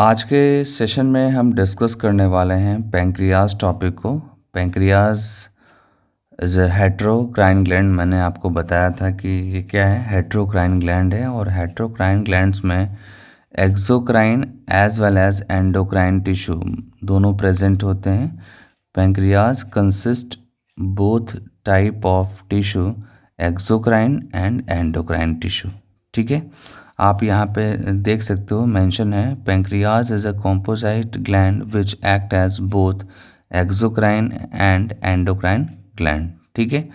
आज के सेशन में हम डिस्कस करने वाले हैं पैंक्रियाज टॉपिक को। Pancreas is a heterocrine gland. मैंने आपको बताया था कि ये क्या है, हेटेरोक्राइन ग्लैंड है। और हेटेरोक्राइन ग्लैंड्स में exocrine as well as endocrine tissue दोनों प्रेजेंट होते हैं। Pancreas consist both type of tissue, exocrine and endocrine tissue. ठीक है, आप यहाँ पे देख सकते हो मेंशन है, pancreas is a composite gland which act as both exocrine and endocrine gland. ठीक है,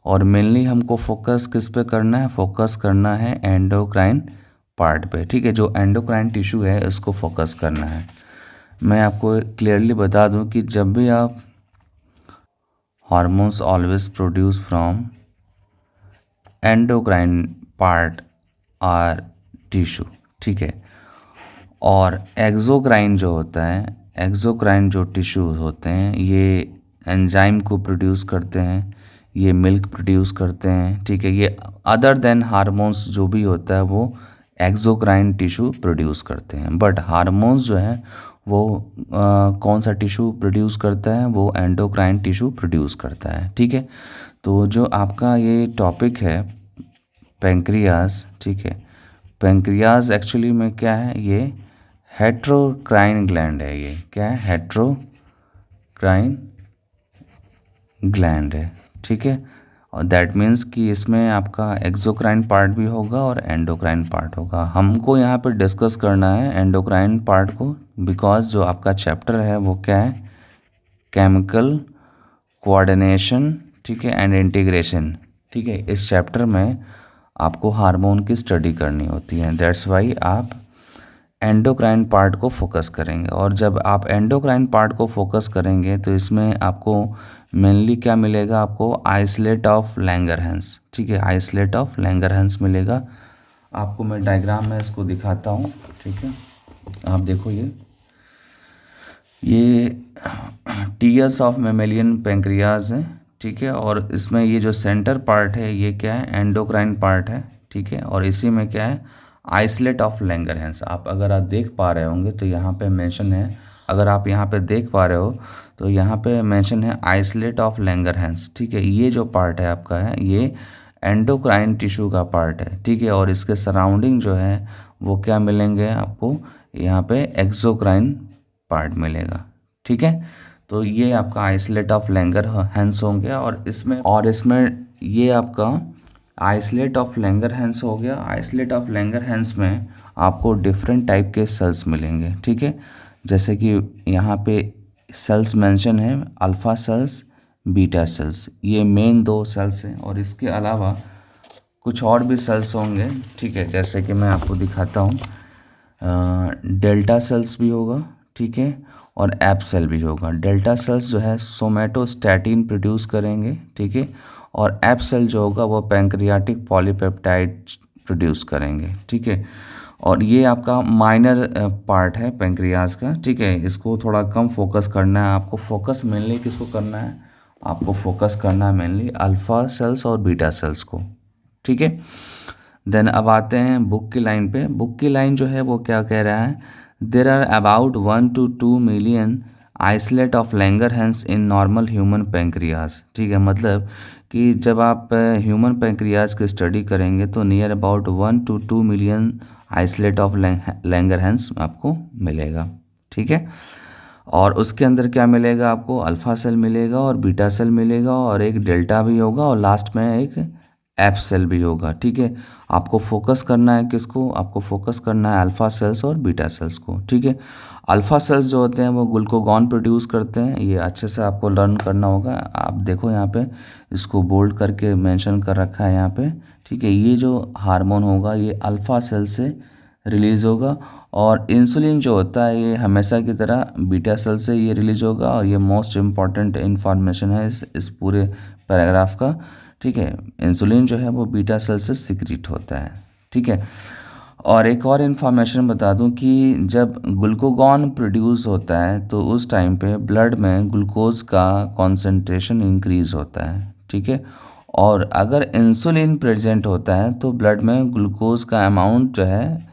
और मेनली हमको फोकस किस पे करना है, फोकस करना है एंडोक्राइन पार्ट पे। ठीक है, जो एंडोक्राइन टिश्यू है इसको फोकस करना है। मैं आपको क्लियरली बता दूं कि जब भी आप hormones always produce from endocrine part or tissue. ठीक है, और एक्सोक्राइन जो होता है, एक्सोक्राइन जो टिश्यू होते हैं ये एंजाइम को प्रोड्यूस करते हैं, ये मिल्क प्रोड्यूस करते हैं। ठीक है, ये अदर देन हार्मोन्स जो भी होता है वो एक्सोक्राइन टिश्यू प्रोड्यूस करते हैं। बट हार्मोन्स जो है वो कौन सा टिश्यू प्रोड्यूस करता है, वो एंडोक्राइन टिश्यू प्रोड्यूस करता है। ठीक है, तो जो आपका ये टॉपिक है पैंक्रियाज, ठीक है, पैंक्रियाज एक्चुअली में क्या है, ये हेटेरोक्राइन ग्लैंड है। ये क्या है, हेटेरोक्राइन ग्लैंड है। ठीक है, और दैट मीन्स कि इसमें आपका एक्सोक्राइन पार्ट भी होगा और एंडोक्राइन पार्ट होगा। हमको यहाँ पर डिस्कस करना है एंडोक्राइन पार्ट को, बिकॉज जो आपका चैप्टर है वो क्या है, केमिकल कोऑर्डिनेशन, ठीक है, एंड इंटीग्रेशन। ठीक है, इस चैप्टर में आपको हार्मोन की स्टडी करनी होती है। दैट्स वाई आप एंडोक्राइन पार्ट को फोकस करेंगे। और जब आप एंडोक्राइन पार्ट को फोकस करेंगे तो इसमें आपको मेनली क्या मिलेगा, आपको आइसलेट ऑफ लैंगरहैंस। ठीक है, आइसलेट ऑफ लैंगरहैंस मिलेगा आपको। मैं डायग्राम में इसको दिखाता हूँ। ठीक है, आप देखो ये टीयर्स ऑफ मेमेलियन पैंक्रियाज है। ठीक है, और इसमें ये जो सेंटर पार्ट है ये क्या है, एंडोक्राइन पार्ट है। ठीक है, और इसी में क्या है, आइसलेट ऑफ लैंगरहैंस। अगर आप देख पा रहे होंगे तो यहाँ पे मेंशन है, अगर आप यहाँ पे देख पा रहे हो तो यहाँ पे मेंशन है आइसलेट ऑफ लैंगरहैंस। ठीक है, ये जो पार्ट है आपका है ये एंडोक्राइन टिश्यू का पार्ट है। ठीक है, और इसके सराउंडिंग जो है वो क्या मिलेंगे आपको, यहाँ पे एक्सोक्राइन पार्ट मिलेगा। ठीक है, तो ये आपका आइसलेट ऑफ लैंगरहैंस हो गया। और इसमें ये आपका आइसलेट ऑफ लैंगरहैंस हो गया। आइसलेट ऑफ लैंगरहैंस में आपको डिफरेंट टाइप के सेल्स मिलेंगे। ठीक है, जैसे कि यहाँ पे सेल्स मेंशन है, अल्फा सेल्स, बीटा सेल्स, ये मेन दो सेल्स हैं। और इसके अलावा कुछ और भी सेल्स होंगे। ठीक है, जैसे कि मैं आपको दिखाता हूँ, डेल्टा सेल्स भी होगा। ठीक है, और एप सेल भी होगा। डेल्टा सेल्स जो है सोमेटोस्टैटिन प्रोड्यूस करेंगे। ठीक है, और एप सेल जो होगा वो पैंक्रियाटिक पॉलीपेप्टाइड प्रोड्यूस करेंगे। ठीक है, और ये आपका माइनर पार्ट है पैंक्रियाज का। ठीक है, इसको थोड़ा कम फोकस करना है आपको। फोकस मेनली किसको करना है, आपको फोकस करना है मेनली अल्फा सेल्स और बीटा सेल्स को। ठीक है, देन अब आते हैं बुक की लाइन पे। बुक की लाइन जो है वो क्या कह रहा है, there are about 1 to 2 million islet of Langerhans in normal human pancreas. ठीक है, मतलब कि जब आप ह्यूमन पैंक्रियाज की स्टडी करेंगे तो near about 1 to 2 million islet of Langerhans आपको मिलेगा। ठीक है, और उसके अंदर क्या मिलेगा आपको, अल्फा सेल मिलेगा और बीटा सेल मिलेगा और एक डेल्टा भी होगा और लास्ट में एक एप सेल भी होगा। ठीक है, आपको फोकस करना है किसको, आपको फोकस करना है अल्फा सेल्स और बीटा सेल्स को। ठीक है, अल्फा सेल्स जो होते हैं वो ग्लूकागॉन प्रोड्यूस करते हैं। ये अच्छे से आपको लर्न करना होगा। आप देखो यहाँ पे इसको बोल्ड करके मेंशन कर रखा है यहाँ पे। ठीक है, ये जो हार्मोन होगा ये अल्फा सेल से रिलीज़ होगा। और इंसुलिन जो होता है ये हमेशा की तरह बीटा सेल से ये रिलीज होगा। और ये मोस्ट इम्पॉर्टेंट इन्फॉर्मेशन है इस पूरे पैराग्राफ का। ठीक है, इंसुलिन जो है वो बीटा सेल से सिक्रीट होता है। ठीक है, और एक और इन्फॉर्मेशन बता दूं कि जब ग्लूकागॉन प्रोड्यूस होता है तो उस टाइम पे ब्लड में ग्लूकोज का कॉन्सेंट्रेशन इंक्रीज होता है। ठीक है, और अगर इंसुलिन प्रेजेंट होता है तो ब्लड में ग्लूकोज का अमाउंट जो है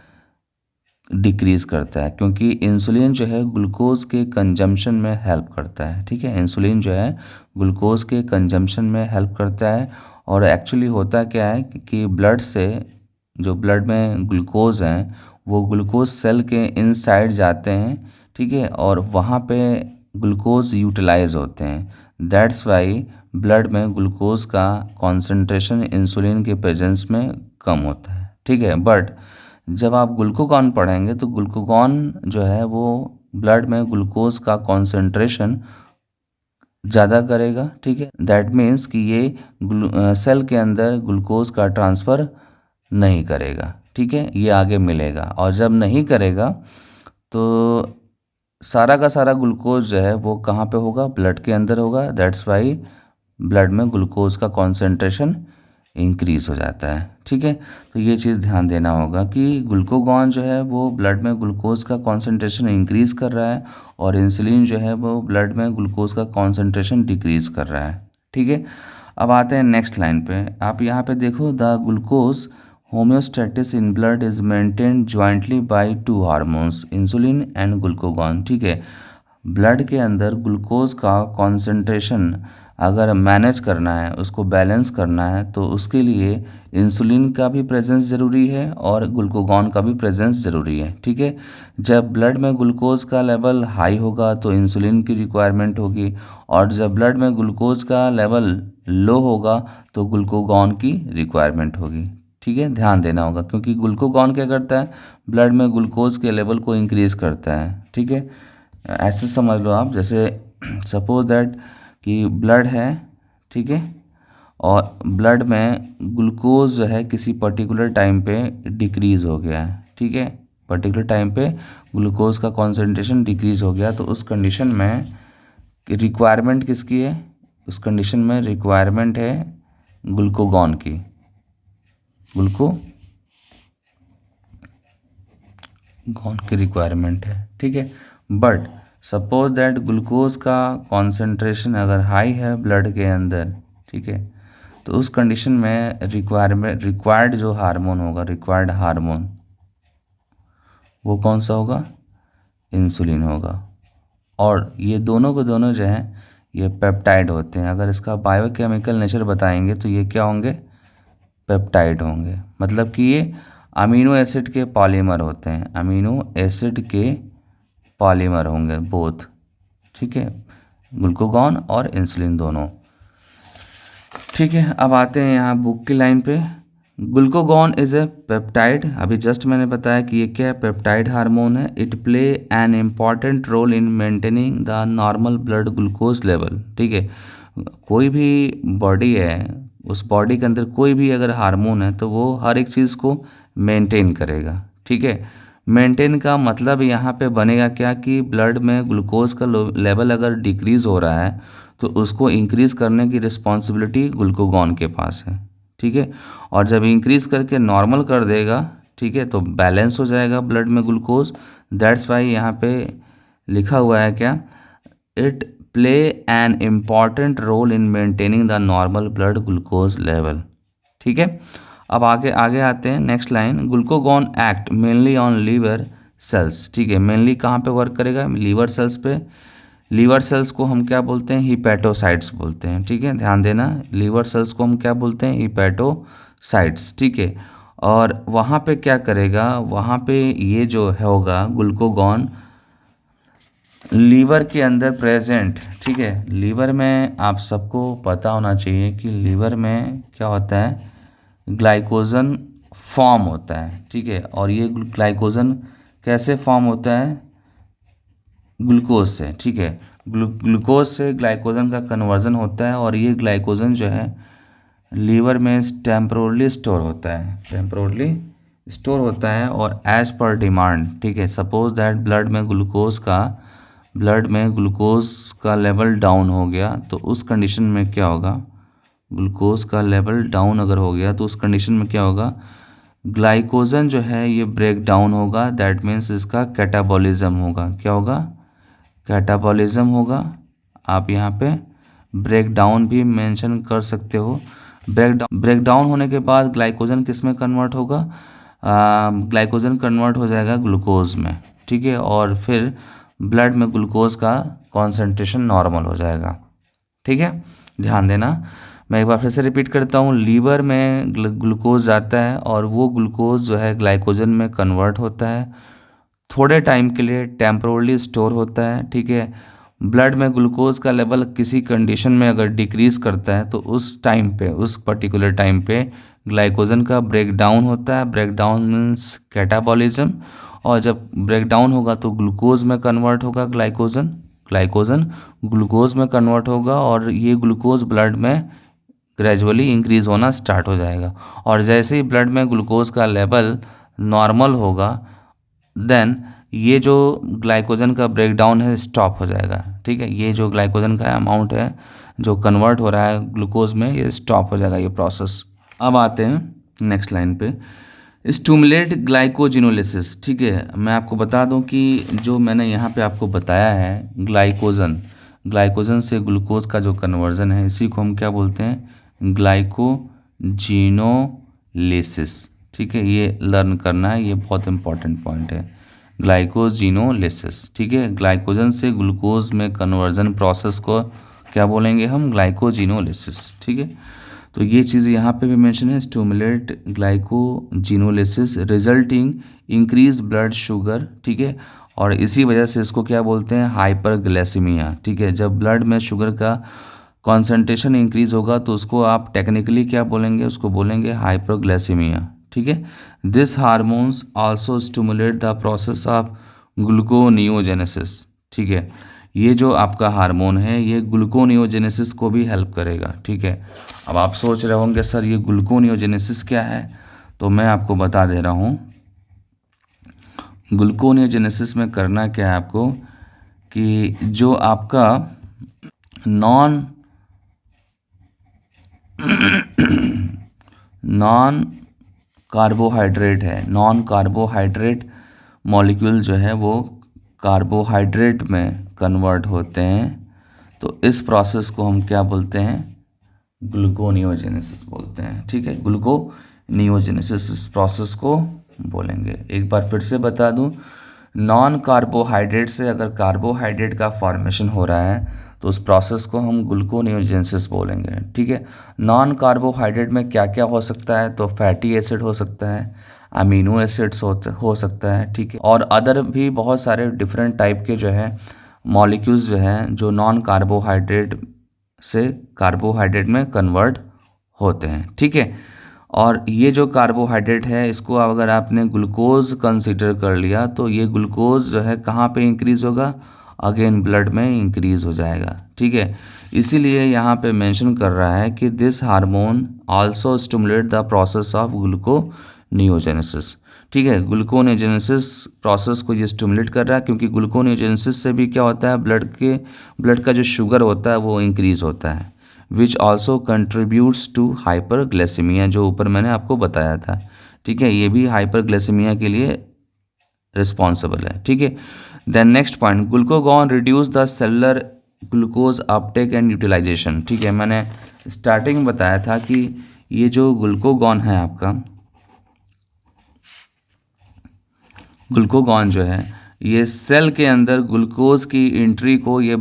डिक्रीज़ करता है, क्योंकि इंसुलिन जो है ग्लूकोज के कंजम्पशन में हेल्प करता है। ठीक है, इंसुलिन जो है ग्लूकोज के कंजम्पशन में हेल्प करता है। और एक्चुअली होता क्या है कि ब्लड से जो ब्लड में ग्लूकोज हैं वो ग्लूकोज सेल के इनसाइड जाते हैं। ठीक है, और वहाँ पे ग्लूकोज यूटिलाइज होते हैं। दैट्स वाई ब्लड में ग्लूकोज का कॉन्सेंट्रेशन इंसुलिन के प्रेजेंस में कम होता है। ठीक है, बट जब आप ग्लूकोगॉन पढ़ेंगे तो ग्लूकोगॉन जो है वो ब्लड में ग्लूकोज का कॉन्सेंट्रेशन ज़्यादा करेगा। ठीक है, दैट मीन्स कि ये सेल के अंदर ग्लूकोज का ट्रांसफ़र नहीं करेगा। ठीक है, ये आगे मिलेगा, और जब नहीं करेगा तो सारा का सारा ग्लूकोज जो है वो कहाँ पे होगा, ब्लड के अंदर होगा। दैट्स वाई ब्लड में ग्लूकोज का कॉन्सेंट्रेशन इंक्रीज़ हो जाता है। ठीक है, तो ये चीज़ ध्यान देना होगा कि ग्लूकोगॉन जो है वो ब्लड में ग्लूकोज का कॉन्सेंट्रेशन इंक्रीज़ कर रहा है, और इंसुलिन जो है वो ब्लड में ग्लूकोज का कॉन्सेंट्रेशन डिक्रीज़ कर रहा है। ठीक है, अब आते हैं नेक्स्ट लाइन पे। आप यहाँ पे देखो, the glucose homeostasis in blood is maintained jointly by two hormones insulin and glucagon. ठीक है, ब्लड के अंदर ग्लूकोज का कॉन्सेंट्रेशन अगर मैनेज करना है, उसको बैलेंस करना है, तो उसके लिए इंसुलिन का भी प्रेजेंस ज़रूरी है और ग्लूकोगॉन का भी प्रेजेंस ज़रूरी है। ठीक है, जब ब्लड में ग्लूकोज का लेवल हाई होगा तो इंसुलिन की रिक्वायरमेंट होगी, और जब ब्लड में ग्लूकोज का लेवल लो होगा तो ग्लूकोगॉन की रिक्वायरमेंट होगी। ठीक है, ध्यान देना होगा, क्योंकि ग्लूकोगॉन क्या करता है, ब्लड में ग्लूकोज के लेवल को इंक्रीज़ करता है। ठीक है, ऐसे समझ लो आप, जैसे सपोज दैट कि ब्लड है। ठीक है, और ब्लड में ग्लूकोज जो है किसी पर्टिकुलर टाइम पे डिक्रीज़ हो गया है। ठीक है, पर्टिकुलर टाइम पे ग्लूकोज का कॉन्सेंट्रेशन डिक्रीज़ हो गया, तो उस कंडीशन में रिक्वायरमेंट किसकी है, उस कंडीशन में रिक्वायरमेंट है ग्लूकोगॉन की, ग्लूकोगॉन की रिक्वायरमेंट है। ठीक है, बट सपोज दैट ग्लूकोज का कॉन्सेंट्रेशन अगर हाई है ब्लड के अंदर, ठीक है, तो उस कंडीशन में रिक्वायर्ड जो हार्मोन होगा, रिक्वायर्ड हार्मोन वो कौन सा होगा, इंसुलिन होगा। और ये दोनों को दोनों जो है ये पेप्टाइड होते हैं। अगर इसका बायोकेमिकल नेचर बताएंगे तो ये क्या होंगे, पेप्टाइड होंगे। मतलब कि ये अमीनो एसिड के पॉलीमर होते हैं, अमीनो एसिड के पॉलीमर होंगे बोथ। ठीक है, ग्लूकोगॉन और इंसुलिन दोनों। ठीक है, अब आते हैं यहाँ बुक की लाइन पे। ग्लूकोगॉन इज ए पेप्टाइड, अभी जस्ट मैंने बताया कि ये क्या है, पेप्टाइड हार्मोन है। It play an important role in maintaining the normal blood glucose level. ठीक है, कोई भी बॉडी है, उस बॉडी के अंदर कोई भी अगर हार्मोन है तो वो हर एक चीज़ को मेंटेन करेगा। ठीक है, मेंटेन का मतलब यहाँ पे बनेगा क्या कि ब्लड में ग्लूकोज का लेवल अगर डिक्रीज़ हो रहा है तो उसको इंक्रीज़ करने की रिस्पॉन्सिबिलिटी ग्लूकोगॉन के पास है। ठीक है, और जब इंक्रीज़ करके नॉर्मल कर देगा, ठीक है, तो बैलेंस हो जाएगा ब्लड में ग्लूकोज। दैट्स वाई यहाँ पे लिखा हुआ है क्या, it play an important role in maintaining the normal blood glucose level. ठीक है, अब आगे आगे आते हैं next line. Glucagon act mainly on liver cells. ठीक है, मेनली कहाँ पे वर्क करेगा, लीवर सेल्स पे। लीवर सेल्स को हम क्या बोलते हैं, हिपैटोसाइट्स बोलते हैं। ठीक है, ध्यान देना, लीवर सेल्स को हम क्या बोलते हैं, हिपैटोसाइट्स। ठीक है, और वहाँ पे क्या करेगा, वहाँ पे ये जो होगा ग्लूकोगॉन लीवर के अंदर प्रेजेंट। ठीक है, लीवर में आप सबको पता होना चाहिए कि लीवर में क्या होता है, ग्लाइकोजन फॉर्म होता है। ठीक है, और ये ग्लाइकोजन कैसे फॉर्म होता है, ग्लूकोज से। ठीक है, ग्लूकोज से ग्लाइकोजन का कन्वर्जन होता है, और ये ग्लाइकोजन जो है लीवर में टेम्परोरली स्टोर होता है, टेम्परोरली स्टोर होता है और एज पर डिमांड। ठीक है, सपोज दैट ब्लड में ग्लूकोज का लेवल डाउन हो गया, तो उस कंडीशन में क्या होगा, ग्लूकोज का लेवल डाउन अगर हो गया तो उस कंडीशन में क्या होगा, ग्लाइकोजन जो है ये ब्रेक डाउन होगा। दैट मीन्स इसका कैटाबॉलिज्म होगा। क्या होगा, कैटाबॉलिज्म होगा। आप यहाँ पे ब्रेक डाउन भी मेंशन कर सकते हो। ब्रेक डाउन होने के बाद ग्लाइकोजन किस में कन्वर्ट होगा, ग्लाइकोजन कन्वर्ट हो जाएगा ग्लूकोज में, ठीक है, और फिर ब्लड में ग्लूकोज का कॉन्सेंट्रेशन नॉर्मल हो जाएगा, ठीक है। ध्यान देना, मैं एक बार फिर से रिपीट करता हूँ, लीवर में ग्लूकोज जाता है और वो ग्लूकोज जो है ग्लाइकोजन में कन्वर्ट होता है, थोड़े टाइम के लिए टेम्पोरली स्टोर होता है, ठीक है। ब्लड में ग्लूकोज का लेवल किसी कंडीशन में अगर डिक्रीज़ करता है तो उस टाइम पे, उस पर्टिकुलर टाइम पे ग्लाइकोजन का ब्रेक डाउन होता है। ब्रेक डाउन मीन्स कैटाबॉलिज्म, और जब ब्रेक डाउन होगा तो ग्लूकोज में कन्वर्ट होगा, ग्लाइकोजन ग्लूकोज में कन्वर्ट होगा, और ये ग्लूकोज ब्लड में ग्रेजुअली इंक्रीज़ होना स्टार्ट हो जाएगा। और जैसे ही ब्लड में ग्लूकोज का लेवल नॉर्मल होगा, देन ये जो ग्लाइकोजन का ब्रेकडाउन है स्टॉप हो जाएगा, ठीक है। ये जो ग्लाइकोजन का अमाउंट है जो कन्वर्ट हो रहा है ग्लूकोज में, ये स्टॉप हो जाएगा, ये प्रोसेस। अब आते हैं नेक्स्ट लाइन पे, स्टिमुलेट ग्लाइकोजिनोलिसिस, ठीक है। मैं आपको बता दूं कि जो मैंने यहाँ पे आपको बताया है ग्लाइकोजन से ग्लूकोज का जो कन्वर्जन है, इसी को हम क्या बोलते हैं, ग्लाइकोजिनोलिसिस, ठीक है। ये लर्न करना है, ये बहुत इंपॉर्टेंट पॉइंट है, ग्लाइकोजिनोलिसिस, ठीक है। ग्लाइकोजन से ग्लूकोज में कन्वर्जन प्रोसेस को क्या बोलेंगे हम, ग्लाइकोजिनोलिसिस, ठीक है। तो ये चीज़ यहाँ पे भी मेंशन है, stimulate glycogenolysis resulting increase blood sugar, ठीक है। और इसी वजह से इसको क्या बोलते हैं, हाइपरग्लाइसीमिया, ठीक है। जब ब्लड में शुगर का कॉन्सेंट्रेशन इंक्रीज होगा तो उसको आप टेक्निकली क्या बोलेंगे, उसको बोलेंगे हाइपरग्लाइसीमिया, ठीक है। This hormones also stimulate the process of gluconeogenesis, ठीक है। ये जो आपका हार्मोन है ये ग्लूकोनियोजेनेसिस को भी हेल्प करेगा, ठीक है। अब आप सोच रहे होंगे सर ये ग्लूकोनियोजेनेसिस क्या है, तो मैं आपको बता दे रहा हूँ। ग्लूकोनियोजेनेसिस में करना क्या है आपको, कि जो आपका नॉन कार्बोहाइड्रेट है, नॉन कार्बोहाइड्रेट मॉलिक्यूल जो है वो कार्बोहाइड्रेट में कन्वर्ट होते हैं, तो इस प्रोसेस को हम क्या बोलते हैं, ग्लूकोनियोजेनेसिस बोलते हैं, ठीक है। ग्लूकोनियोजेनेसिस इस प्रोसेस को बोलेंगे। एक बार फिर से बता दूं, नॉन कार्बोहाइड्रेट से अगर कार्बोहाइड्रेट का फॉर्मेशन हो रहा है तो उस प्रोसेस को हम ग्लूकोनियोजेनेसिस बोलेंगे, ठीक है। नॉन कार्बोहाइड्रेट में क्या क्या हो सकता है, तो फैटी एसिड हो सकता है, अमीनो एसिड्स हो सकता है, ठीक है, और अदर भी बहुत सारे डिफरेंट टाइप के जो है मॉलिक्यूल्स जो हैं जो नॉन कार्बोहाइड्रेट से कार्बोहाइड्रेट में कन्वर्ट होते हैं, ठीक है। और ये जो कार्बोहाइड्रेट है इसको अगर आपने ग्लूकोज कंसीडर कर लिया तो ये ग्लूकोज जो है कहाँ पे इंक्रीज़ होगा, अगेन ब्लड में इंक्रीज़ हो जाएगा, ठीक है। इसीलिए यहाँ पे मेंशन कर रहा है कि this hormone also stimulate the process of gluconeogenesis, ठीक है। ग्लूकोनियोजेनेसिस प्रोसेस को ये स्टिमुलेट कर रहा है, क्योंकि ग्लूकोनियोजेनेसिस से भी क्या होता है, ब्लड का जो शुगर होता है वो इंक्रीज़ होता है, which also contributes to hyperglycemia, जो ऊपर मैंने आपको बताया था, ठीक है। ये भी हाइपरग्लाइसीमिया के लिए रिस्पॉन्सिबल है, ठीक है। Then next point, glucagon reduce the cellular glucose uptake and utilization, ठीक है। मैंने स्टार्टिंग में बताया था कि ये जो ग्लूकागॉन है आपका, ग्लूकागॉन जो है ये सेल के अंदर ग्लूकोज की एंट्री को ये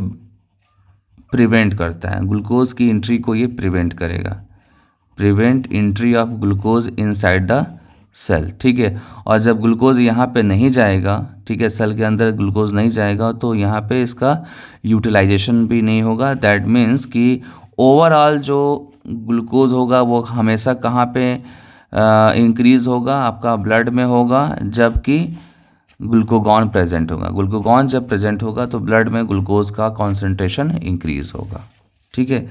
प्रिवेंट करता है, ग्लूकोज की एंट्री को ये प्रिवेंट करेगा, prevent entry of glucose inside the cell, ठीक है। और जब ग्लूकोज यहाँ पे नहीं जाएगा, ठीक है, सेल के अंदर ग्लूकोज नहीं जाएगा तो यहाँ पे इसका यूटिलाइजेशन भी नहीं होगा। दैट मीन्स कि ओवरऑल जो ग्लूकोज होगा वो हमेशा कहाँ पे इंक्रीज़ होगा, आपका ब्लड में होगा, जबकि ग्लूकागॉन प्रेजेंट होगा। ग्लूकागॉन जब प्रेजेंट होगा तो ब्लड में ग्लूकोज का कॉन्सेंट्रेशन इंक्रीज होगा, ठीक है।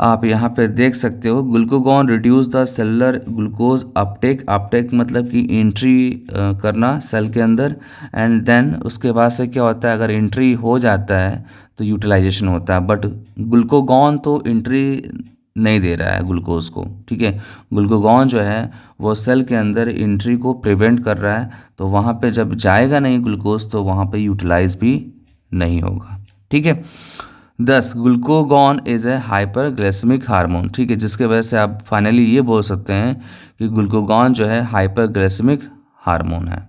आप यहाँ पे देख सकते हो, glucagon reduce the cellular glucose Uptake मतलब कि एंट्री करना सेल के अंदर, एंड देन उसके बाद से क्या होता है, अगर एंट्री हो जाता है तो यूटिलाइजेशन होता है, बट ग्लूकागॉन तो एंट्री नहीं दे रहा है ग्लूकोज को, ठीक है। ग्लूकागॉन जो है वो सेल के अंदर एंट्री को प्रिवेंट कर रहा है, तो वहाँ पे जब जाएगा नहीं ग्लूकोज तो वहाँ पे यूटिलाइज भी नहीं होगा, ठीक है। 10 glucagon is A hyperglycaemic hormone, ठीक है, जिसके वजह से आप फाइनली ये बोल सकते हैं कि ग्लूकोगॉन जो है हाइपरग्लाइसेमिक हार्मोन है,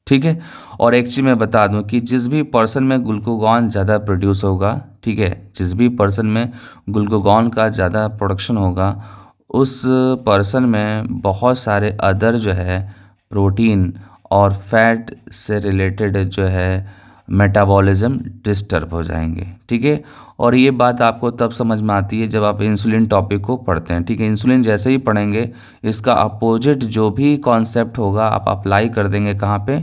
ठीक है। और एक चीज़ मैं बता दूं कि जिस भी पर्सन में ग्लूकोगॉन ज़्यादा प्रोड्यूस होगा, ठीक है, जिस भी पर्सन में ग्लूकोगॉन का ज़्यादा प्रोडक्शन होगा, उस पर्सन में बहुत सारे अदर जो है प्रोटीन और फैट से रिलेटेड जो है मेटाबॉलिज्म डिस्टर्ब हो जाएंगे, ठीक है। और ये बात आपको तब समझ में आती है जब आप इंसुलिन टॉपिक को पढ़ते हैं, ठीक है। इंसुलिन जैसे ही पढ़ेंगे इसका अपोजिट जो भी कॉन्सेप्ट होगा आप अप्लाई कर देंगे, कहाँ पे,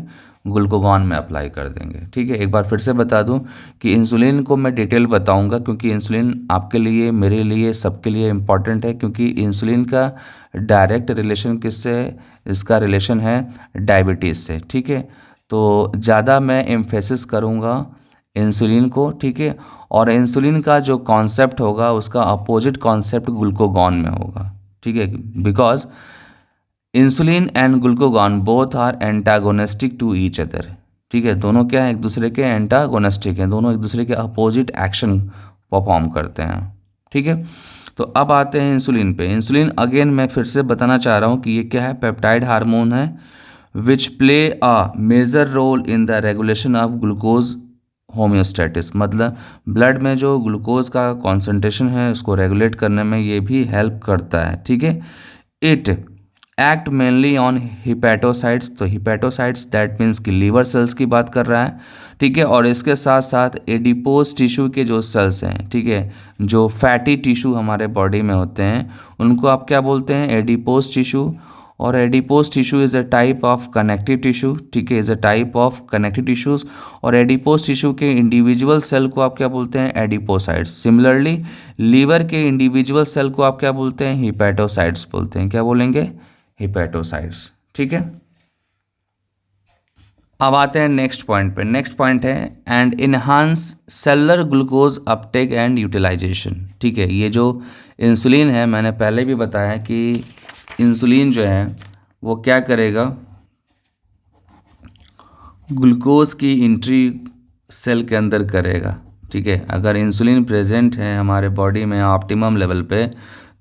ग्लूकोगॉन में अप्लाई कर देंगे, ठीक है। एक बार फिर से बता दूं कि इंसुलिन को मैं डिटेल बताऊंगा, क्योंकि इंसुलिन आपके लिए, मेरे लिए, सबके लिए इम्पॉर्टेंट है, क्योंकि इंसुलिन का डायरेक्ट रिलेशन किससे है, इसका रिलेशन है डायबिटीज़ से, ठीक है। तो ज़्यादा मैं एम्फेसिस करूँगा इंसुलिन को, ठीक है। और इंसुलिन का जो कॉन्सेप्ट होगा उसका अपोजिट कॉन्सेप्ट ग्लूकोगॉन में होगा, ठीक है। Because insulin and glucagon both are antagonistic to each other, ठीक है। दोनों क्या है, एक दूसरे के एंटागोनिस्टिक हैं, दोनों एक दूसरे के अपोजिट एक्शन परफॉर्म करते हैं, ठीक है। तो अब आते हैं इंसुलिन पे। इंसुलिन अगेन मैं फिर से बताना चाह रहा हूँ कि ये क्या है, पेप्टाइड हार्मोन है which play a major role in the regulation of glucose homeostasis, मतलब ब्लड में जो ग्लूकोज का कॉन्सेंट्रेशन है उसको रेगुलेट करने में ये भी हेल्प करता है, ठीक है। It act mainly on hepatocytes, तो हिपैटोसाइट्स दैट मीन्स कि लीवर सेल्स की बात कर रहा है, ठीक है। और इसके साथ साथ एडिपोज टिश्यू के जो सेल्स हैं, ठीक है, जो फैटी टिश्यू हमारे बॉडी में होते हैं उनको आप क्या बोलते हैं, एडिपोज टिश्यू। और adipose tissue is a type of connective tissue, ठीक है, is a type of connective tissues. और एडिपोज टिश्यू के इंडिविजुअल सेल को आप क्या बोलते हैं, एडिपोसाइट्स। सिमिलरली लीवर के इंडिविजुअल सेल को आप क्या बोलते हैं, हिपैटोसाइट्स बोलते हैं, क्या बोलेंगे, हिपैटोसाइट्स, ठीक है। अब आते हैं नेक्स्ट पॉइंट पे। नेक्स्ट पॉइंट है and enhance cellular glucose uptake and utilization, ठीक है। ये जो इंसुलिन है मैंने पहले भी बताया कि इंसुलिन जो है वो क्या करेगा, ग्लूकोज की एंट्री सेल के अंदर करेगा, ठीक है। अगर इंसुलिन प्रेजेंट है हमारे बॉडी में ऑप्टिमम लेवल पे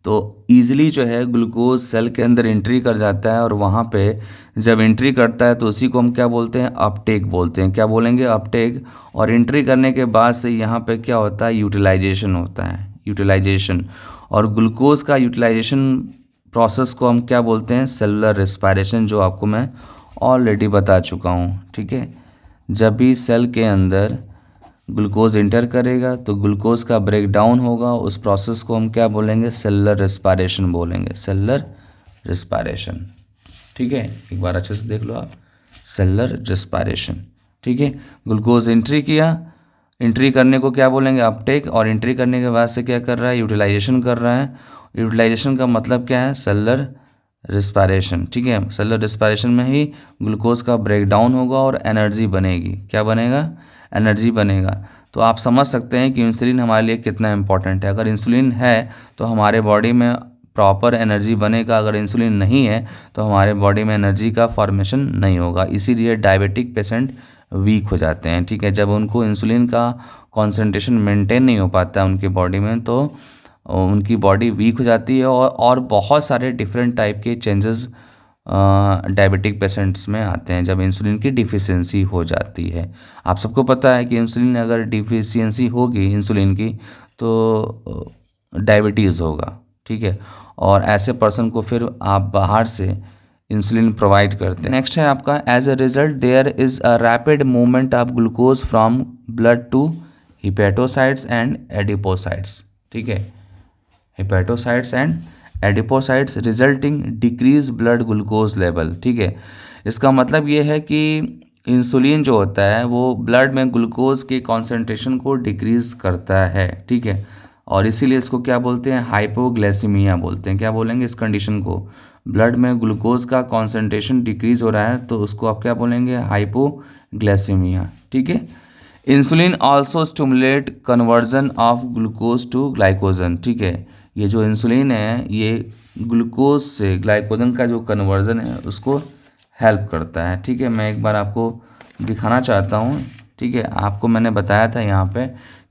तो ईजिली जो है ग्लूकोज सेल के अंदर एंट्री कर जाता है, और वहाँ पे जब एंट्री करता है तो उसी को हम क्या बोलते हैं, अपटेक बोलते हैं, क्या बोलेंगे, अपटेक। और एंट्री करने के बाद से यहाँ पे क्या होता है, यूटिलाइजेशन होता है, यूटिलाइजेशन। और ग्लूकोज का यूटिलाइजेशन प्रोसेस को हम क्या बोलते हैं, सेलुलर रेस्पिरेशन, जो आपको मैं ऑलरेडी बता चुका हूँ, ठीक है। जब भी सेल के अंदर ग्लूकोज इंटर करेगा तो ग्लूकोज का ब्रेक डाउन होगा, उस प्रोसेस को हम क्या बोलेंगे, सेलुलर रेस्पिरेशन बोलेंगे, सेलुलर रेस्पिरेशन, ठीक है। एक बार अच्छे से देख लो आप, सेलुलर रेस्पिरेशन, ठीक है। ग्लूकोज एंट्री किया, एंट्री करने को क्या बोलेंगे, अपटेक। और एंट्री करने के बाद से क्या कर रहा है, यूटिलाइजेशन कर रहा है। यूटिलाइजेशन का मतलब क्या है, सेलुलर रेस्पिरेशन, ठीक है। सेलुलर रेस्पिरेशन में ही ग्लूकोज का ब्रेक डाउन होगा और एनर्जी बनेगी, क्या बनेगा, एनर्जी बनेगा। तो आप समझ सकते हैं कि इंसुलिन हमारे लिए कितना इंपॉर्टेंट है। अगर इंसुलिन है तो हमारे बॉडी में प्रॉपर एनर्जी बनेगा, अगर इंसुलिन नहीं है तो हमारे बॉडी में एनर्जी का फॉर्मेशन नहीं होगा। इसीलिए डायबिटिक पेशेंट वीक हो जाते हैं, ठीक है। जब उनको इंसुलिन का कॉन्सेंट्रेशन मेंटेन नहीं हो पाता है उनकी बॉडी में तो उनकी बॉडी वीक हो जाती है, और बहुत सारे डिफरेंट टाइप के चेंजेस डायबिटिक पेशेंट्स में आते हैं जब इंसुलिन की डिफिशियंसी हो जाती है। आप सबको पता है कि इंसुलिन अगर डिफिशियंसी होगी इंसुलिन की तो डायबिटीज़ होगा, ठीक है। और ऐसे पर्सन को फिर आप बाहर से इंसुलिन प्रोवाइड करते हैं। नेक्स्ट है आपका, as a result there is a rapid movement of glucose from blood to hepatocytes and adipocytes, ठीक है, hepatocytes and adipocytes resulting decrease blood glucose level, ठीक है। इसका मतलब ये है कि इंसुलिन जो होता है वो ब्लड में ग्लूकोज के कॉन्सेंट्रेशन को डिक्रीज करता है, ठीक है। और इसीलिए इसको क्या बोलते हैं, हाइपोग्लाइसीमिया बोलते हैं, क्या बोलेंगे इस कंडीशन को, ब्लड में ग्लूकोज का कॉन्सेंट्रेशन डिक्रीज हो रहा है तो उसको आप क्या बोलेंगे, हाइपोग्लाइसीमिया, ठीक है। Insulin also stimulate conversion of glucose to glycogen, ठीक है। ये जो इंसुलिन है ये ग्लूकोज से ग्लाइकोजन का जो कन्वर्जन है उसको हेल्प करता है, ठीक है। मैं एक बार आपको दिखाना चाहता हूँ, ठीक है। आपको मैंने बताया था यहाँ पे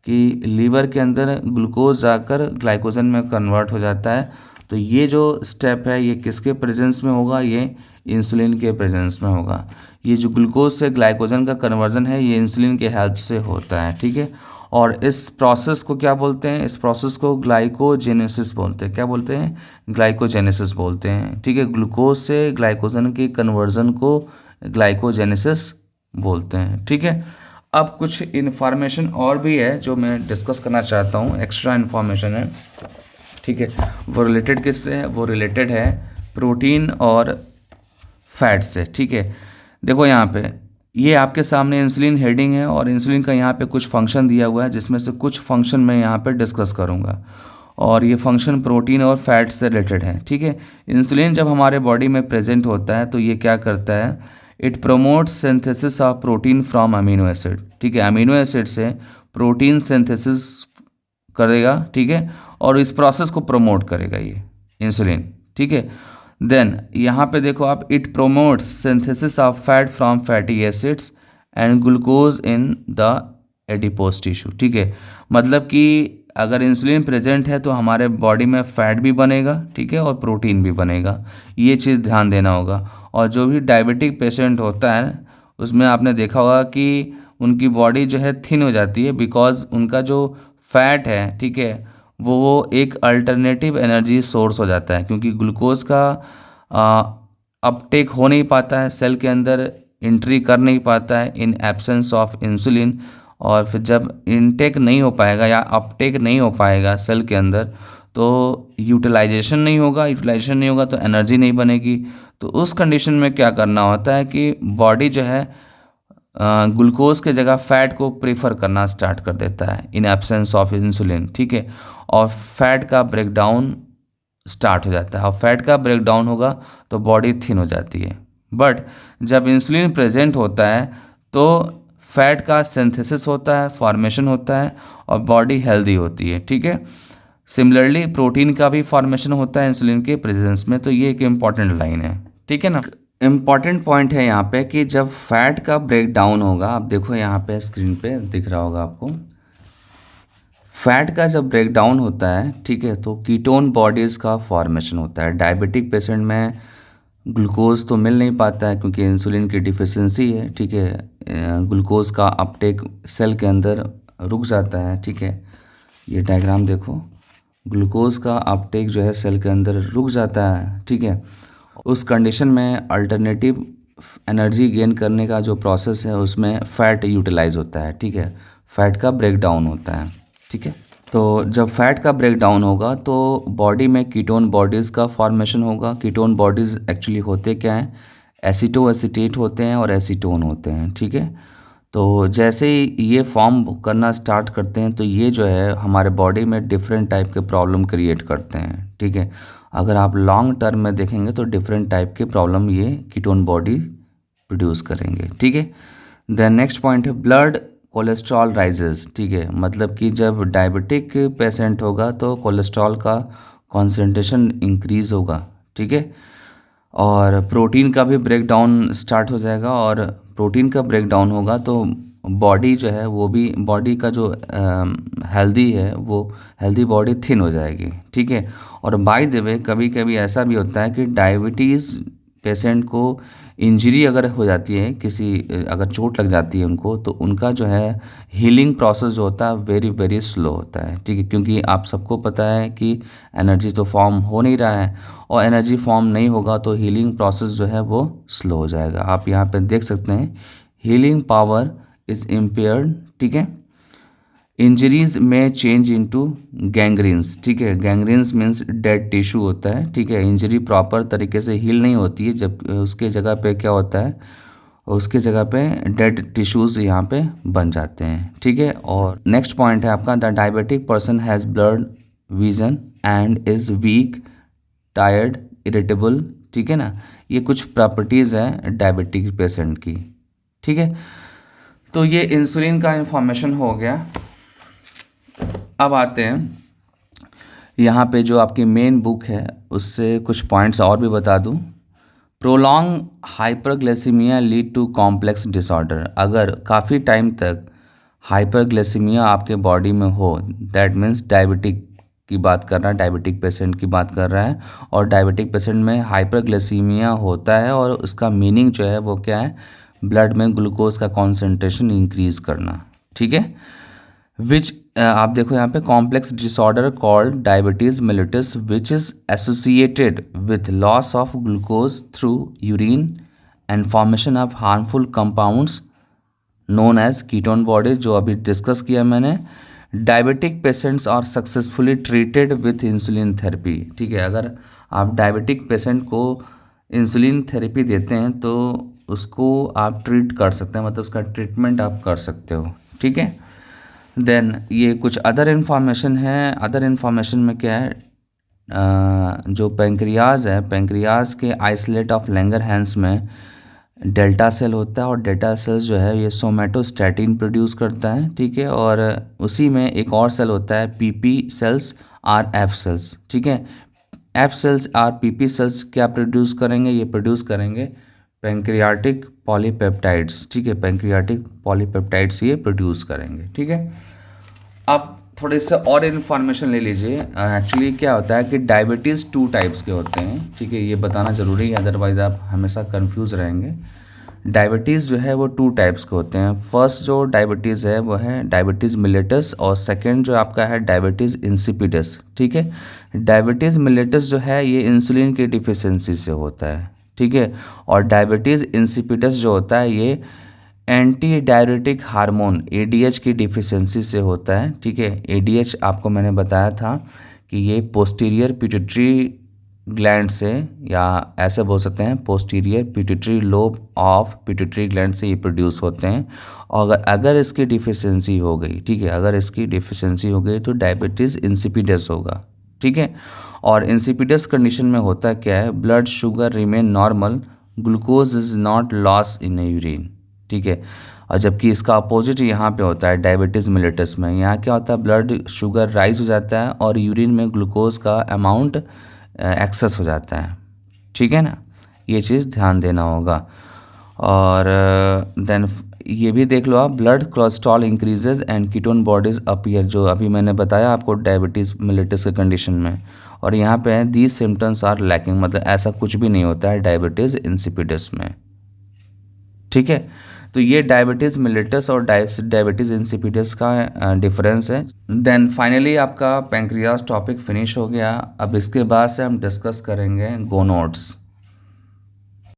कि लीवर के अंदर ग्लूकोज जाकर ग्लाइकोजन में कन्वर्ट हो जाता है। तो ये जो स्टेप है ये किसके प्रेजेंस में होगा, ये इंसुलिन के प्रेजेंस में होगा। ये जो ग्लूकोज से ग्लाइकोजन का कन्वर्जन है ये इंसुलिन के हेल्प से होता है, ठीक है। और इस प्रोसेस को क्या बोलते हैं, इस प्रोसेस को ग्लाइकोजेनेसिस बोलते हैं। क्या बोलते हैं, ग्लाइकोजेनेसिस बोलते हैं, ठीक है। ग्लूकोज से ग्लाइकोजन के कन्वर्जन को ग्लाइकोजेनेसिस बोलते हैं, ठीक है। अब कुछ इन्फॉर्मेशन और भी है जो मैं डिस्कस करना चाहता हूँ, एक्स्ट्रा इन्फॉर्मेशन है, ठीक है। वो रिलेटेड किससे है, वो रिलेटेड है प्रोटीन और फैट से, ठीक है। देखो यहाँ पे ये आपके सामने इंसुलिन हेडिंग है और इंसुलिन का यहाँ पे कुछ फंक्शन दिया हुआ है, जिसमें से कुछ फंक्शन मैं यहाँ पे डिस्कस करूँगा और ये फंक्शन प्रोटीन और फैट से रिलेटेड है, ठीक है। इंसुलिन जब हमारे बॉडी में प्रेजेंट होता है तो ये क्या करता है, it promotes synthesis of protein from amino acid, ठीक है। अमीनो एसिड से प्रोटीन सिंथेसिस करेगा, ठीक है, और इस प्रोसेस को प्रमोट करेगा ये इंसुलिन, ठीक है। देन यहाँ पे देखो आप, it promotes synthesis of fat from fatty acids and glucose in the adipose tissue, ठीक है। मतलब कि अगर इंसुलिन प्रेजेंट है तो हमारे बॉडी में फैट भी बनेगा, ठीक है, और प्रोटीन भी बनेगा, ये चीज़ ध्यान देना होगा। और जो भी डायबिटिक पेशेंट होता है उसमें आपने देखा होगा कि उनकी बॉडी जो है थिन हो जाती है, बिकॉज उनका जो फैट है, ठीक है, वो एक अल्टरनेटिव एनर्जी सोर्स हो जाता है, क्योंकि ग्लूकोज का अपटेक हो नहीं पाता है, सेल के अंदर एंट्री कर नहीं पाता है इन एब्सेंस ऑफ इंसुलिन। और फिर जब इनटेक नहीं हो पाएगा या अपटेक नहीं हो पाएगा सेल के अंदर तो यूटिलाइजेशन नहीं होगा, यूटिलाइजेशन नहीं होगा तो एनर्जी नहीं बनेगी। तो उस कंडीशन में क्या करना होता है कि बॉडी जो है ग्लूकोज के जगह फैट को प्रेफर करना स्टार्ट कर देता है इन एब्सेंस ऑफ इंसुलिन, ठीक है। और फैट का ब्रेकडाउन स्टार्ट हो जाता है, और फैट का ब्रेकडाउन होगा तो बॉडी थिन हो जाती है। बट जब इंसुलिन प्रेजेंट होता है तो फैट का सिंथेसिस होता है, फॉर्मेशन होता है और बॉडी हेल्दी होती है, ठीक है। सिमिलरली प्रोटीन का भी फॉर्मेशन होता है इंसुलिन के प्रेजेंस में। तो ये एक इम्पॉर्टेंट लाइन है, ठीक है ना। इम्पॉर्टेंट पॉइंट है यहाँ पे कि जब फैट का ब्रेक डाउन होगा, आप देखो यहाँ पे स्क्रीन पे दिख रहा होगा आपको, फैट का जब ब्रेक डाउन होता है, ठीक है, तो कीटोन बॉडीज़ का फॉर्मेशन होता है। डायबिटिक पेशेंट में ग्लूकोज तो मिल नहीं पाता है क्योंकि इंसुलिन की डिफिशियंसी है, ठीक है। ग्लूकोज का अपटेक सेल के अंदर रुक जाता है, ठीक है। ये डायग्राम देखो, ग्लूकोज का अपटेक जो है सेल के अंदर रुक जाता है, ठीक है। उस कंडीशन में अल्टरनेटिव एनर्जी गेन करने का जो प्रोसेस है उसमें फ़ैट यूटिलाइज होता है, ठीक है। फैट का ब्रेक डाउन होता है, ठीक है। तो जब फैट का ब्रेक डाउन होगा तो बॉडी में कीटोन बॉडीज़ का फॉर्मेशन होगा। कीटोन बॉडीज़ एक्चुअली होते क्या हैं, एसीटो एसीटेट होते हैं और एसीटोन होते हैं, ठीक है। तो जैसे ही ये फॉर्म करना स्टार्ट करते हैं तो ये जो है हमारे बॉडी में डिफरेंट टाइप के प्रॉब्लम क्रिएट करते हैं, ठीक है। अगर आप लॉन्ग टर्म में देखेंगे तो डिफरेंट टाइप के प्रॉब्लम ये कीटोन बॉडी प्रोड्यूस करेंगे, ठीक है। देन नेक्स्ट पॉइंट है ब्लड कोलेस्ट्रॉल राइजेस, ठीक है। मतलब कि जब डायबिटिक पेशेंट होगा तो कोलेस्ट्रॉल का कॉन्सेंट्रेशन इंक्रीज़ होगा, ठीक है। और प्रोटीन का भी ब्रेक डाउन स्टार्ट हो जाएगा, और प्रोटीन का ब्रेक डाउन होगा तो बॉडी जो है वो भी, बॉडी का जो हेल्दी है वो हेल्दी बॉडी थिन हो जाएगी, ठीक है। और बाय द वे कभी कभी ऐसा भी होता है कि डायबिटीज़ पेशेंट को इंजरी अगर हो जाती है, किसी अगर चोट लग जाती है उनको, तो उनका जो है हीलिंग प्रोसेस जो होता है वेरी वेरी स्लो होता है, ठीक है। क्योंकि आप सबको पता है कि एनर्जी तो फॉर्म हो नहीं रहा है, और एनर्जी फॉर्म नहीं होगा तो हीलिंग प्रोसेस जो है वो स्लो हो जाएगा। आप यहाँ पे देख सकते हैं हीलिंग पावर इज़ इम्पेयर्ड, ठीक है। इंजरीज में चेंज इनटू गैंग्रीन्स, ठीक है। गैंग्रीन्स मीन्स डेड टिश्यू होता है, ठीक है। इंजरी प्रॉपर तरीके से हील नहीं होती है, जब उसके जगह पे क्या होता है, उसके जगह पे डेड टिश्यूज़ यहाँ पे बन जाते हैं, ठीक है। और नेक्स्ट पॉइंट है आपका, the diabetic person has blood vision and is week, tired, irritable, ठीक है ना। ये कुछ प्रॉपर्टीज़ हैं डायबिटिक पेशेंट की, ठीक है। तो ये इंसुलिन का इन्फॉर्मेशन हो गया। अब आते हैं यहाँ पे जो आपकी मेन बुक है उससे कुछ पॉइंट्स और भी बता दूँ। Prolong hyperglycemia lead to complex disorder, अगर काफ़ी टाइम तक हाइपरग्लाइसीमिया आपके बॉडी में हो, दैट मीन्स डायबिटिक की बात कर रहा है, डायबिटिक पेशेंट की बात कर रहा है। और डायबिटिक पेशेंट में हाइपरग्लाइसीमिया होता है और उसका मीनिंग जो है वो क्या है, ब्लड में ग्लूकोज का कॉन्सेंट्रेशन इंक्रीज करना, ठीक है। विच आप देखो यहाँ पे complex disorder called diabetes mellitus which is associated with loss of glucose through urine and formation of harmful compounds known as ketone body, जो अभी डिस्कस किया मैंने। Diabetic patients are successfully treated with insulin therapy, ठीक है। अगर आप diabetic patient को insulin therapy देते हैं तो उसको आप ट्रीट कर सकते हैं, मतलब उसका ट्रीटमेंट आप कर सकते हो, ठीक है। देन ये कुछ अदर इन्फॉर्मेशन है। अदर इन्फॉर्मेशन में क्या है, जो पेंक्रियाज है, पेंक्रियाज के आइसोलेट ऑफ लैंगरहैंस में डेल्टा सेल होता है और डेल्टा सेल्स जो है ये सोमेटोस्टैटिन प्रोड्यूस करता है, ठीक है। और उसी में एक और सेल होता है PP cells or F cells, ठीक है। F cells or PP cells क्या प्रोड्यूस करेंगे, ये प्रोड्यूस करेंगे पैंक्रियाटिक पॉलीपेप्टाइड्स, ठीक है। पैंक्रियाटिक पॉलीपेप्टाइड्स ये प्रोड्यूस करेंगे, ठीक है। अब थोड़े से और इन्फॉर्मेशन ले लीजिए। एक्चुअली क्या होता है कि डायबिटीज़ 2 टाइप्स के होते हैं, ठीक है। ये बताना ज़रूरी है, अदरवाइज़ आप हमेशा कंफ्यूज रहेंगे। डायबिटीज़ जो है वो 2 टाइप्स के होते हैं। फर्स्ट जो डायबिटीज़ है वो है डायबिटीज़ मिलेटस और सेकंड जो आपका है डायबिटीज़ इंसिपिडस, ठीक है। डायबिटीज़ मिलेटस जो है ये इंसुलिन की डिफिशियंसी से होता है, ठीक है। और डायबिटीज़ इंसिपिडस जो होता है ये एंटी डायरेटिक हार्मोन एडीएच की डिफिशियंसी से होता है, ठीक है। एडीएच आपको मैंने बताया था कि ये पोस्टीरियर पिट्यूटरी ग्लैंड से, या ऐसे बोल सकते हैं posterior pituitary lobe of pituitary gland से ये प्रोड्यूस होते हैं। और अगर इसकी डिफिशियंसी हो गई, ठीक है, अगर इसकी डिफिशियंसी हो गई तो डायबिटीज़ इंसिपिडस होगा, ठीक है। और इंसिपिडस कंडीशन में होता क्या है, blood sugar remain normal, glucose is not loss in urine, ठीक है। और जबकि इसका अपोजिट यहाँ पे होता है डायबिटीज़ मिलेटस में, यहाँ क्या होता है ब्लड शुगर राइज हो जाता है और यूरिन में ग्लूकोज का अमाउंट एक्सेस हो जाता है, ठीक है ना। ये चीज़ ध्यान देना होगा। और देन ये भी देख लो आप, blood cholesterol increases and ketone bodies appear, जो अभी मैंने बताया आपको डायबिटीज़ मिलेटस के कंडीशन में। और यहाँ पे है दीज सिम्टम्स आर लैकिंग, मतलब ऐसा कुछ भी नहीं होता है डायबिटीज़ इंसिपिडस में, ठीक है। तो ये डायबिटीज़ मिलेटस और डायबिटीज़ इंसिपिडस का डिफरेंस है। देन फाइनली आपका पैंक्रियास टॉपिक फिनिश हो गया। अब इसके बाद से हम डिस्कस करेंगे गोनोड्स,